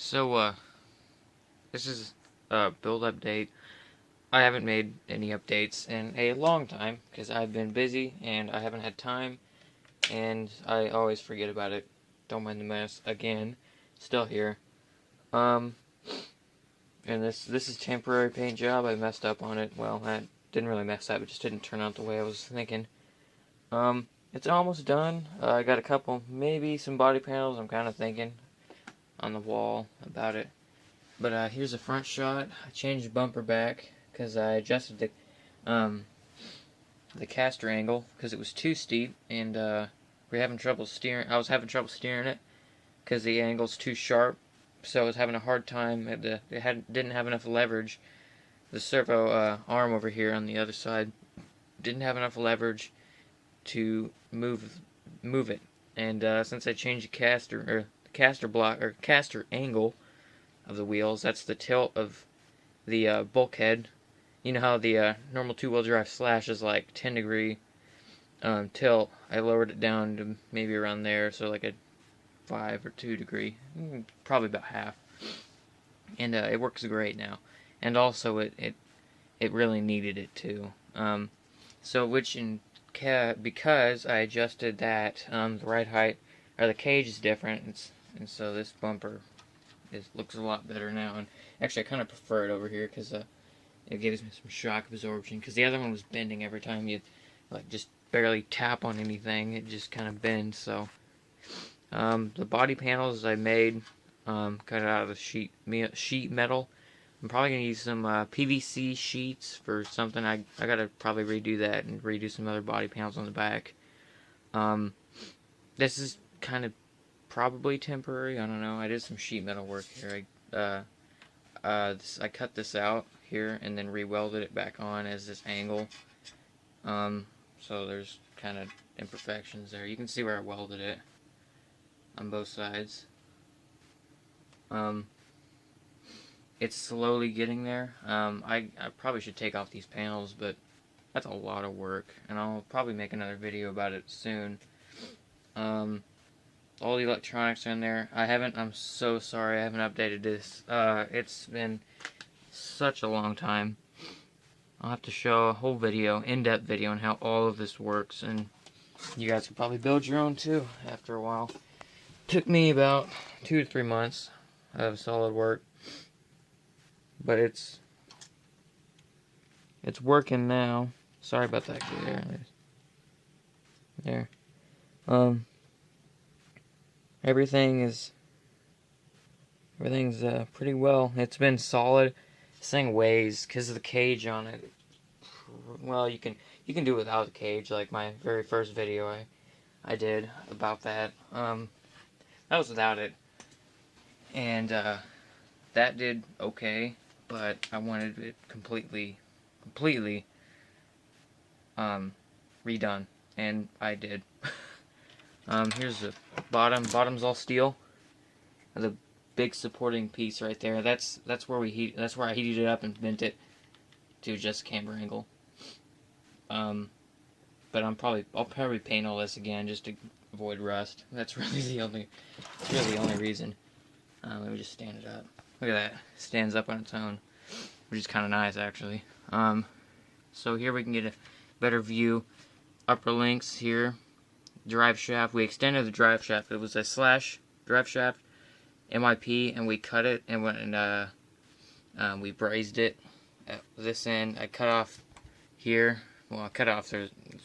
So, this is a build update. I haven't made any updates in a long time because I've been busy and I haven't had time, and I always forget about it. Don't mind the mess again. Still here. Um, and this is temporary paint job. I messed up on it. Well, I didn't really mess up. It just didn't turn out the way I was thinking. It's almost done. I got a couple, maybe some body panels. I'm kind of thinking on the wall about it. But here's a front shot. I changed the bumper back because I adjusted the caster angle because it was too steep, and we're having trouble steering. I was having trouble steering it because the angle's too sharp, so I was having a hard time. Didn't have enough leverage. The servo arm over here on the other side didn't have enough leverage to move it. And since I changed the caster block or caster angle of the wheels, that's the tilt of the bulkhead. You know how the normal two-wheel drive Slash is like 10-degree tilt. I lowered it down to maybe around there, so like a 5 or 2-degree, probably about half. And it works great now. And also it really needed it too. Because I adjusted that the ride height or the cage is different, and so this bumper looks a lot better now. And actually, I kind of prefer it over here because it gives me some shock absorption. Because the other one was bending every time you like just barely tap on anything. It just kind of bends. So the body panels I made cut it out of the sheet metal. I'm probably gonna use some PVC sheets for something. I gotta probably redo that and redo some other body panels on the back. This is kind of probably temporary. I don't know. I did some sheet metal work here. I cut this out here and then re-welded it back on as this angle. So there's kind of imperfections there. You can see where I welded it on both sides. It's slowly getting there. I probably should take off these panels, but that's a lot of work, and I'll probably make another video about it soon. All the electronics are in there. I'm so sorry I haven't updated this. It's been such a long time. I'll have to show a whole video, in-depth video on how all of this works, and you guys can probably build your own too after a while. Took me about 2 to 3 months of solid work, but it's working now. Sorry about that there. Everything's pretty well. It's been solid. This thing weighs because of the cage on it. Well, you can do it without the cage, like my very first video I did about that. That was without it, and that did okay, but I wanted it completely redone, and I did. Here's the bottom. Bottom's all steel. The big supporting piece right there. That's where I heated it up and bent it to adjust camber angle. But I'll probably paint all this again just to avoid rust. That's really the only reason. Let me just stand it up. Look at that. It stands up on its own, which is kind of nice actually. So here we can get a better view. Upper links here. Drive shaft. We extended the drive shaft. It was a Slash drive shaft, MIP, and we cut it and we brazed it at this end. I cut off here. Well, I cut off there's a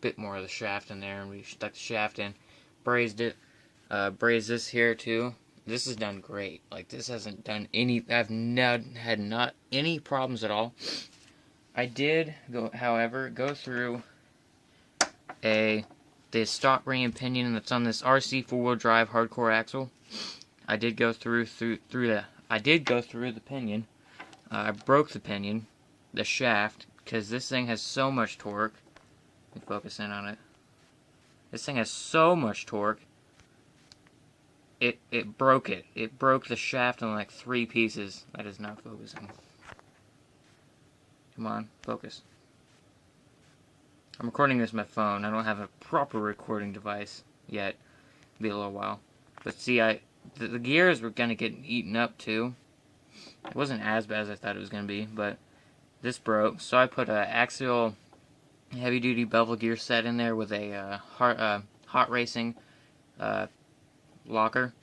bit more of the shaft in there, and we stuck the shaft in, brazed it, brazed this here too. This is done great. Like, this hasn't done any. I've had not any problems at all. I did however, go through the stock ring and pinion that's on this RC 4-wheel drive hardcore axle. I did go through the pinion. I broke the pinion, the shaft, because this thing has so much torque. Let me focus in on it. This thing has so much torque. It broke it. It broke the shaft in like 3 pieces. That is not focusing. Come on, focus. I'm recording this on my phone. I don't have a proper recording device yet. It'll be a little while. But see, the gears were gonna get eaten up too. It wasn't as bad as I thought it was gonna be, but this broke. So I put a axial heavy duty bevel gear set in there with a hot racing locker.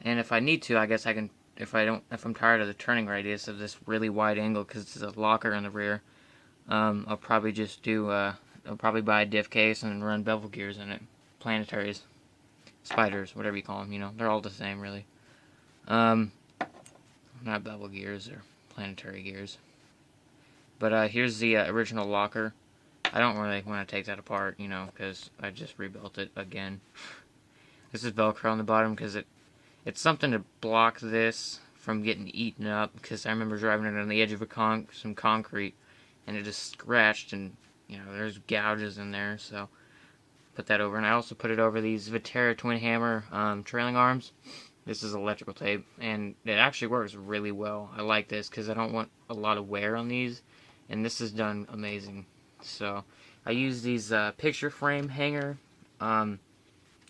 And if I need to, I guess I can. If I'm tired of the turning radius of this really wide angle because it's a locker in the rear, I'll probably just do. I'll probably buy a diff case and run bevel gears in it. Planetaries, spiders, whatever you call them. You know, they're all the same, really. Not bevel gears or planetary gears. But here's the original locker. I don't really want to take that apart, you know, because I just rebuilt it again. This is Velcro on the bottom because it's something to block this from getting eaten up. Because I remember driving it on the edge of some concrete, and it just scratched, and you know there's gouges in there. So put that over, and I also put it over these Viterra Twin Hammer trailing arms. This is electrical tape, and it actually works really well. I like this because I don't want a lot of wear on these, and this is done amazing. So I use these picture frame hanger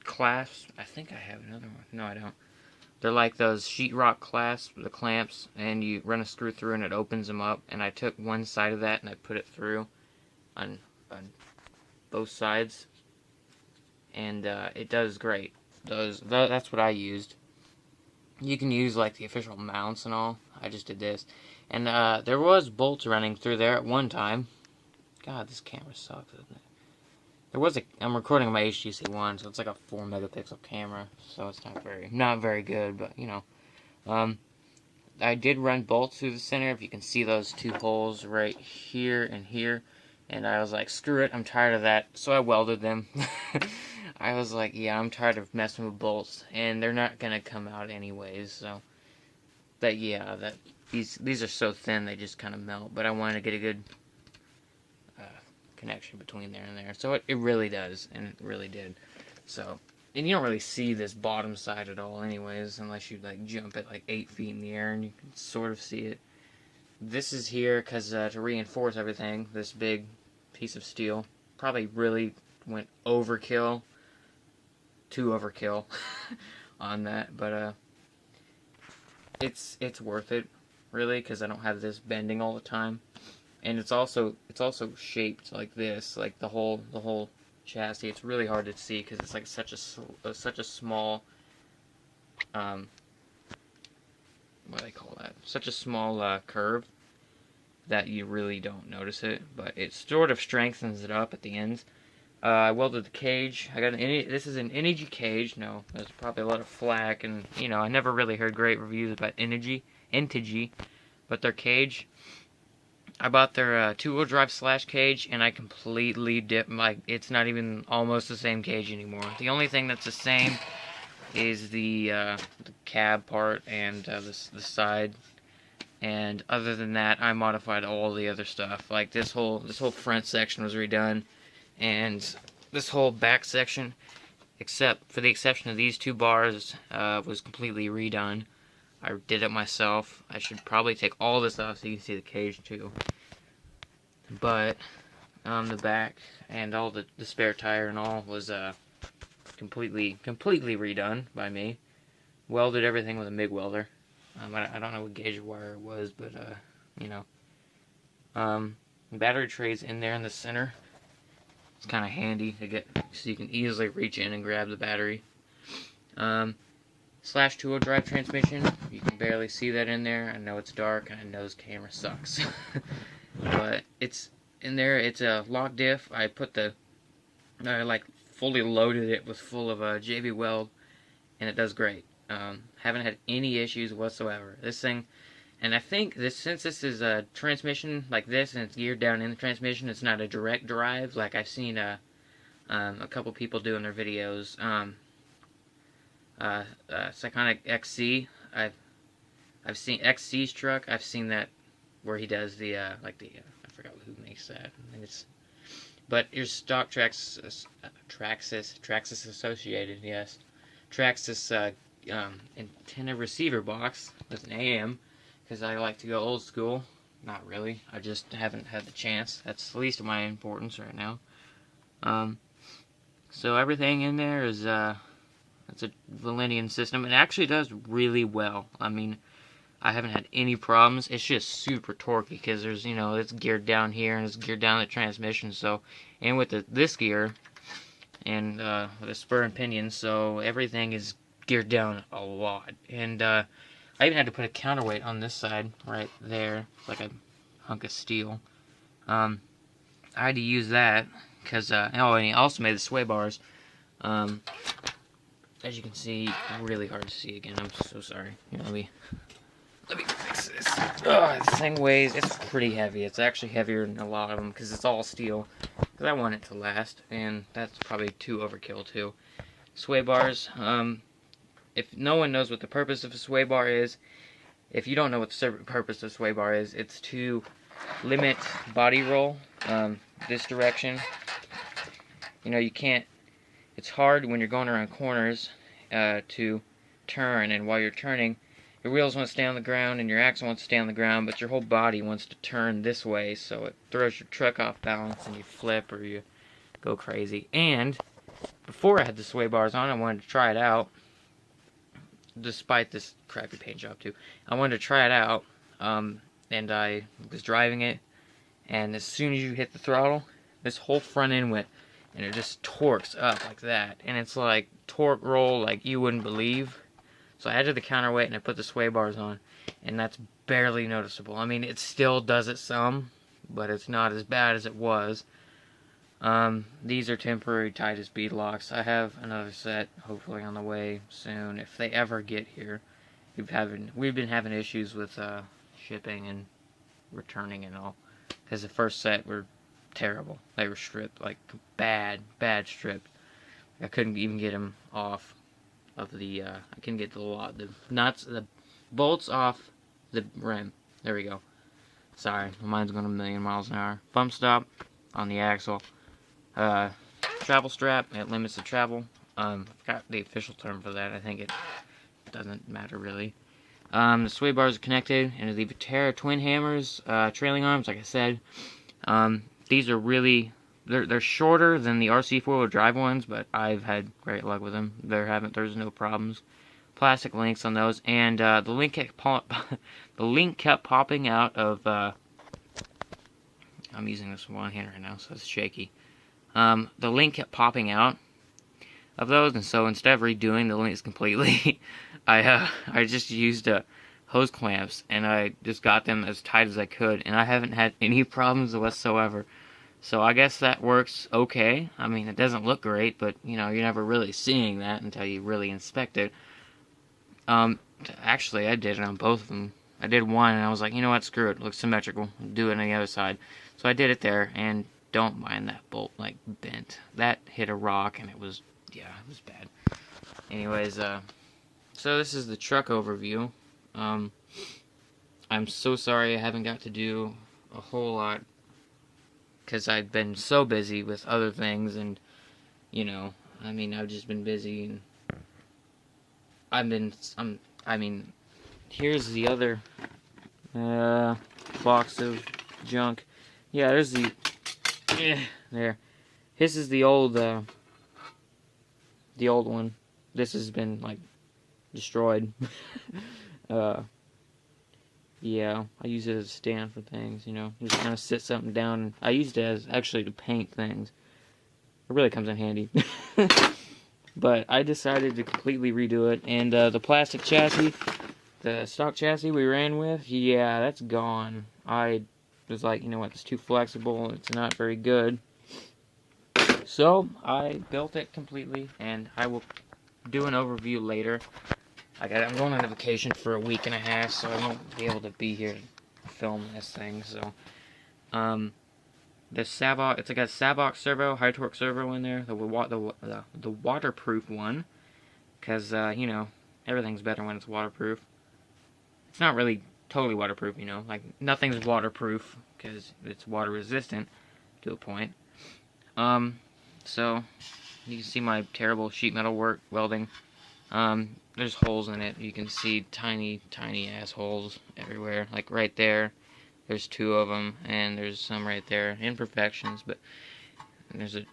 clasps. I think I have another one. No, I don't. They're like those sheetrock clasps, the clamps, and you run a screw through and it opens them up. And I took one side of that and I put it through on both sides, and it does great. That's what I used. You can use like the official mounts and all. I just did this, and there was bolts running through there at one time. God, this camera sucks, doesn't it? I'm recording on my HTC One, so it's like a 4 megapixel camera, so it's not very good, but you know. I did run bolts through the center. If you can see those two holes right here and here, and I was like, screw it, I'm tired of that, so I welded them. I was like, yeah, I'm tired of messing with bolts, and they're not gonna come out anyways, so. But yeah, these are so thin they just kind of melt, but I wanted to get a good connection between there and there. So it really does, and it really did. So, and you don't really see this bottom side at all anyways, unless you like jump at like 8 feet in the air and you can sort of see it. This is here because to reinforce everything, this big piece of steel probably really went overkill, too overkill on that, but it's worth it really because I don't have this bending all the time. And it's also shaped like this, like the whole chassis. It's really hard to see because it's like such a small, what do they call that? Such a small curve that you really don't notice it, but it sort of strengthens it up at the ends. I welded the cage. This is an Energy cage. No, there's probably a lot of flack, and you know I never really heard great reviews about Energy, but their cage. I bought their two-wheel drive slash cage, and I completely dipped. Like, it's not even almost the same cage anymore. The only thing that's the same is the cab part and the side. And other than that, I modified all the other stuff. Like this whole front section was redone, and this whole back section, except for the exception of these two bars, was completely redone. I did it myself. I should probably take all this off so you can see the cage too. But the back and all the spare tire and all was completely redone by me. Welded everything with a MIG welder. I don't know what gauge of wire it was, but you know. Battery tray's in there in the center. It's kind of handy to get so you can easily reach in and grab the battery. Slash two-wheel drive transmission. You can barely see that in there. I know it's dark and I know this camera sucks. But it's in there. It's a lock diff. I put I like fully loaded it with full of JB Weld, and it does great. Haven't had any issues whatsoever. This thing, and I think since this is a transmission like this and it's geared down in the transmission, it's not a direct drive like I've seen a couple people do in their videos. Psychonic XC. I've seen XC's truck. I've seen that where he does the I forgot who makes that. I think it's, but your stock Traxxas Associated, yes, Traxxas antenna receiver box with an AM because I like to go old school. Not really. I just haven't had the chance. That's the least of my importance right now. So everything in there is It's a Valenian system. It actually does really well. I mean, I haven't had any problems. It's just super torquey because there's, you know, it's geared down here and it's geared down the transmission. So, and with this gear and with a spur and pinion, so everything is geared down a lot. And I even had to put a counterweight on this side right there, like a hunk of steel. I had to use that because oh, and he also made the sway bars. As you can see, really hard to see again. I'm so sorry. Here, let me fix this. This thing weighs, it's pretty heavy. It's actually heavier than a lot of them because it's all steel. Because I want it to last, and that's probably too overkill too. Sway bars. If no one knows what the purpose of a sway bar is, if you don't know what the purpose of a sway bar is, it's to limit body roll this direction. You know, you can't. It's hard when you're going around corners to turn, and while you're turning, your wheels want to stay on the ground and your axle wants to stay on the ground, but your whole body wants to turn this way, so it throws your truck off balance and you flip or you go crazy. And before I had the sway bars on, I wanted to try it out, despite this crappy paint job too. I wanted to try it out, and I was driving it, and as soon as you hit the throttle, this whole front end went, and it just torques up like that, and it's like torque roll like you wouldn't believe. So I added the counterweight and I put the sway bars on, and that's barely noticeable. I mean, it still does it some, but it's not as bad as it was. These are temporary Titus bead locks. I have another set hopefully on the way soon if they ever get here. We've been having issues with shipping and returning and all, because the first set were terrible. They were stripped, like bad stripped. I couldn't even get them off of the I couldn't get the nuts, the bolts off the rim. There we go. Sorry, mine's going a million miles an hour. Bump stop on the axle. Travel strap, it limits the travel. I forgot the official term for that. I think it doesn't matter really. The sway bars are connected into the Viterra twin hammers, trailing arms, like I said. These are really, they're shorter than the RC four-wheel drive ones, but I've had great luck with them. There's no problems. Plastic links on those, and the link kept popping out of. I'm using this one hand right now, so it's shaky. The link kept popping out of those, and so instead of redoing the links completely, I just used hose clamps, and I just got them as tight as I could, and I haven't had any problems whatsoever. So I guess that works okay. I mean, it doesn't look great, but you know, you're never really seeing that until you really inspect it. Actually, I did it on both of them. I did one, and I was like, you know what, screw it, it looks symmetrical. Do it on the other side. So I did it there, and don't mind that bolt, like, bent. That hit a rock, and it was bad. Anyways, so this is the truck overview. I'm so sorry I haven't got to do a whole lot, because I've been so busy with other things, and, you know, I mean, I've just been busy, and I mean, here's the other, box of junk. Yeah, there's the, there. This is the old one. This has been, like, destroyed. Yeah, I use it as a stand for things, you know. Just kind of sit something down. I used it as, actually, to paint things. It really comes in handy. But I decided to completely redo it. And the plastic chassis, the stock chassis we ran with, yeah, that's gone. I was like, you know what, it's too flexible. It's not very good. So I built it completely, and I will do an overview later. I'm going on a vacation for a week and a half, so I won't be able to be here to film this thing. So, the Savox, it's like a Savox servo, high torque servo in there, the waterproof one, because you know, everything's better when it's waterproof. It's not really totally waterproof, you know, like nothing's waterproof because it's water resistant to a point. So you can see my terrible sheet metal work welding. There's holes in it. You can see tiny ass holes everywhere. Like right there, there's 2 of them, and there's some right there. Imperfections, but there's a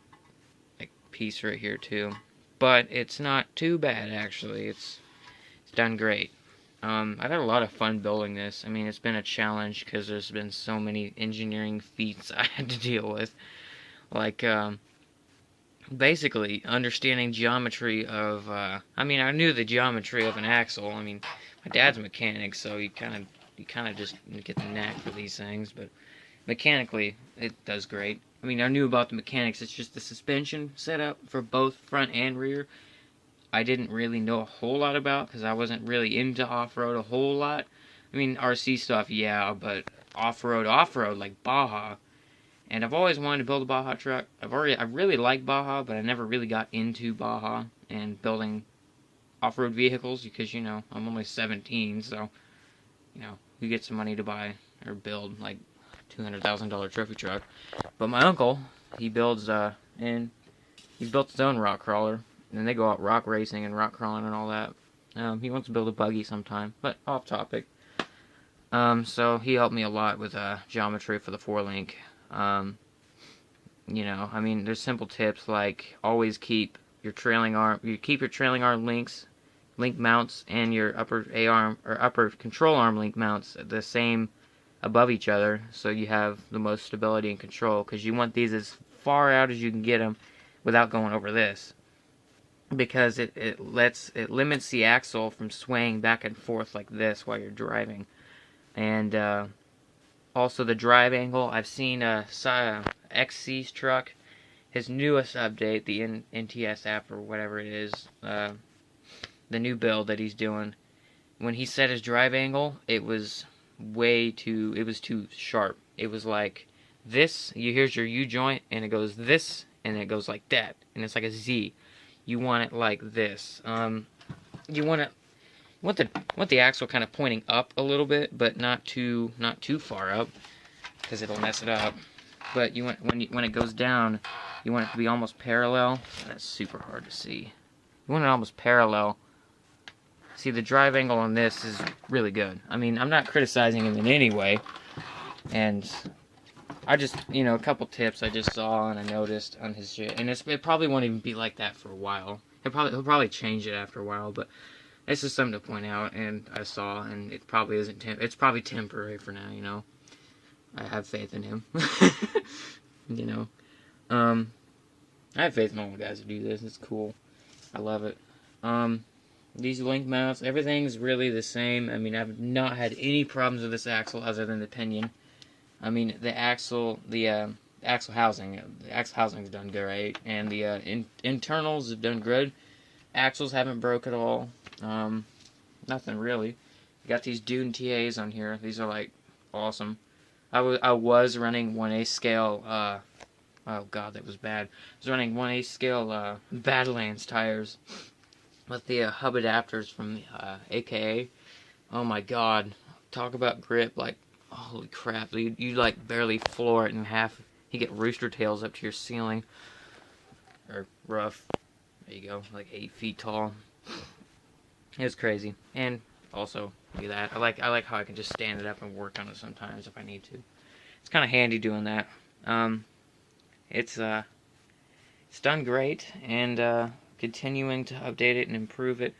piece right here too. but it's not too bad, actually. It's done great. I've had a lot of fun building this. I mean, it's been a challenge because there's been so many engineering feats I had to deal with. Like, basically, understanding geometry of, I mean, I knew the geometry of an axle. I mean, my dad's a mechanic, so you kind of just get the knack for these things, but mechanically, it does great. I mean, I knew about the mechanics. It's just the suspension setup for both front and rear. I didn't really know a whole lot about because I wasn't really into off-road a whole lot. I mean, RC stuff, yeah, but off-road, like Baja. And I've always wanted to build a Baja truck. I really like Baja, but I never really got into Baja and building off-road vehicles because, you know, I'm only 17, so, you know, who gets the money to buy or build, like, $200,000 trophy truck? But my uncle, he builds, he built his own rock crawler. And they go out rock racing and rock crawling and all that. He wants to build a buggy sometime, but off topic. So he helped me a lot with geometry for the 4-link. You know, I mean, there's simple tips like always keep your trailing arm, link mounts, and your upper A-arm or upper control arm link mounts the same above each other, so you have the most stability and control. Because you want these as far out as you can get them without going over this. Because it limits the axle from swaying back and forth like this while you're driving. And also the drive angle. I've seen XC's truck, his newest update, the NTS app or whatever it is, the new build that he's doing. When he set his drive angle, it was too sharp. It was like this, here's your U-joint, and it goes this, and it goes like that, and it's like a Z. You want it like this. You want the axle kind of pointing up a little bit, but not too far up, because it'll mess it up. But you want when it goes down, you want it to be almost parallel. That's super hard to see. You want it almost parallel. See, the drive angle on this is really good. I mean, I'm not criticizing him in any way, and I just, you know, a couple tips I just saw and I noticed on his shit, and it probably won't even be like that for a while. He'll probably change it after a while, but it's just something to point out, and I saw, and it probably isn't. It's probably temporary for now, you know. I have faith in him, you know. I have faith in all the guys who do this. It's cool. I love it. These link mounts, everything's really the same. I mean, I've not had any problems with this axle other than the pinion. I mean, the axle housing's done great, and the internals have done good. Axles haven't broke at all. Nothing really. Got these Dune TAs on here. These are like awesome. I was running 1/8 scale. Oh god, that was bad. I was running 1/8 scale Badlands tires with the hub adapters from AKA. Oh my god, talk about grip! Like, holy crap, you like barely floor it in half. You get rooster tails up to your ceiling. Or rough. There you go, like 8 feet tall. It was crazy. And also, look at that. I like how I can just stand it up and work on it sometimes if I need to. It's kind of handy doing that. It's done great, and continuing to update it and improve it.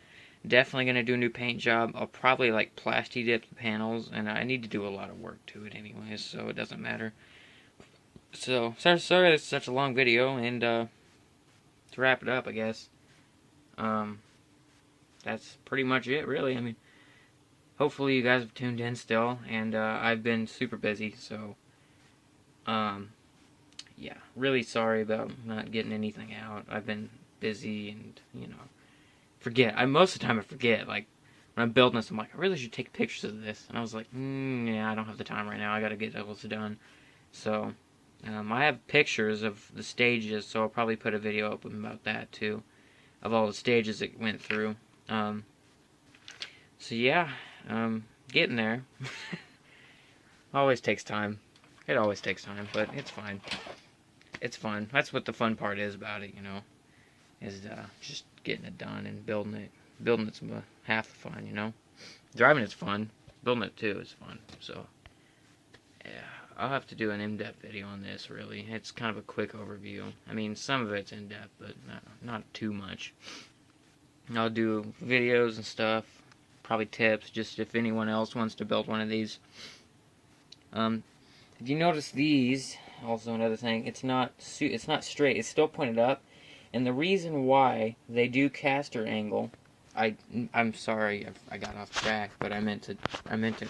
Definitely going to do a new paint job. I'll probably like plasti dip the panels, and I need to do a lot of work to it anyways, so it doesn't matter. So, sorry it's such a long video, and to wrap it up, I guess, that's pretty much it, really. I mean, hopefully you guys have tuned in still, and I've been super busy, so, yeah, really sorry about not getting anything out. I've been busy, and, you know, most of the time I forget, like, when I'm building this, I'm like, I really should take pictures of this, and I was like, yeah, I don't have the time right now, I gotta get those done. So, I have pictures of the stages, so I'll probably put a video up about that, too, of all the stages it went through. So yeah, getting there. Always takes time. It always takes time, but it's fine. It's fun. That's what the fun part is about it, you know, is just getting it done and building it. Building it's half the fun, you know. Driving it's fun. Building it too is fun. So, yeah. I'll have to do an in-depth video on this, really. It's kind of a quick overview. I mean, some of it's in-depth, but not too much. I'll do videos and stuff, probably tips, just if anyone else wants to build one of these. If you notice these, also another thing, it's not straight, it's still pointed up, and the reason why they do caster angle, I'm sorry I got off track, but I meant to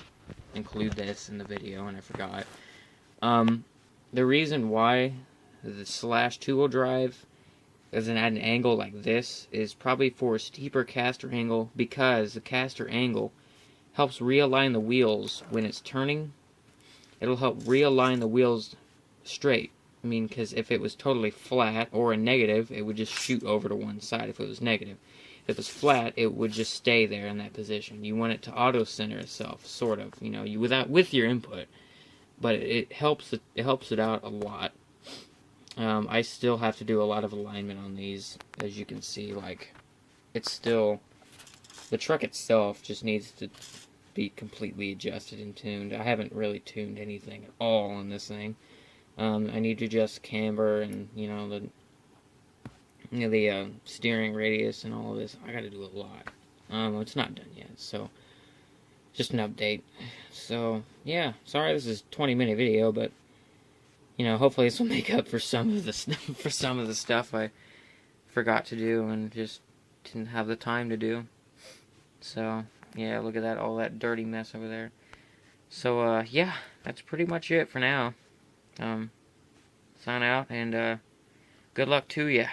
include this in the video and I forgot. The reason why the Slash 2-wheel drive doesn't at an angle like this is probably for a steeper caster angle, because the caster angle helps realign the wheels when it's turning. It'll help realign the wheels straight. I mean, because if it was totally flat or a negative, it would just shoot over to one side if it was negative. If it was flat, it would just stay there in that position. You want it to auto-center itself, sort of, you know, with your input. But it helps it out a lot. I still have to do a lot of alignment on these, as you can see. Like, it's still, the truck itself just needs to be completely adjusted and tuned. I haven't really tuned anything at all on this thing. I need to adjust camber and the steering radius and all of this. I got to do a lot. It's not done yet, so just an update. So yeah, sorry this is a 20-minute video, but hopefully this will make up for some of the stuff I forgot to do and just didn't have the time to do. So yeah, look at that, all that dirty mess over there. So yeah, that's pretty much it for now. Sign out, and good luck to ya.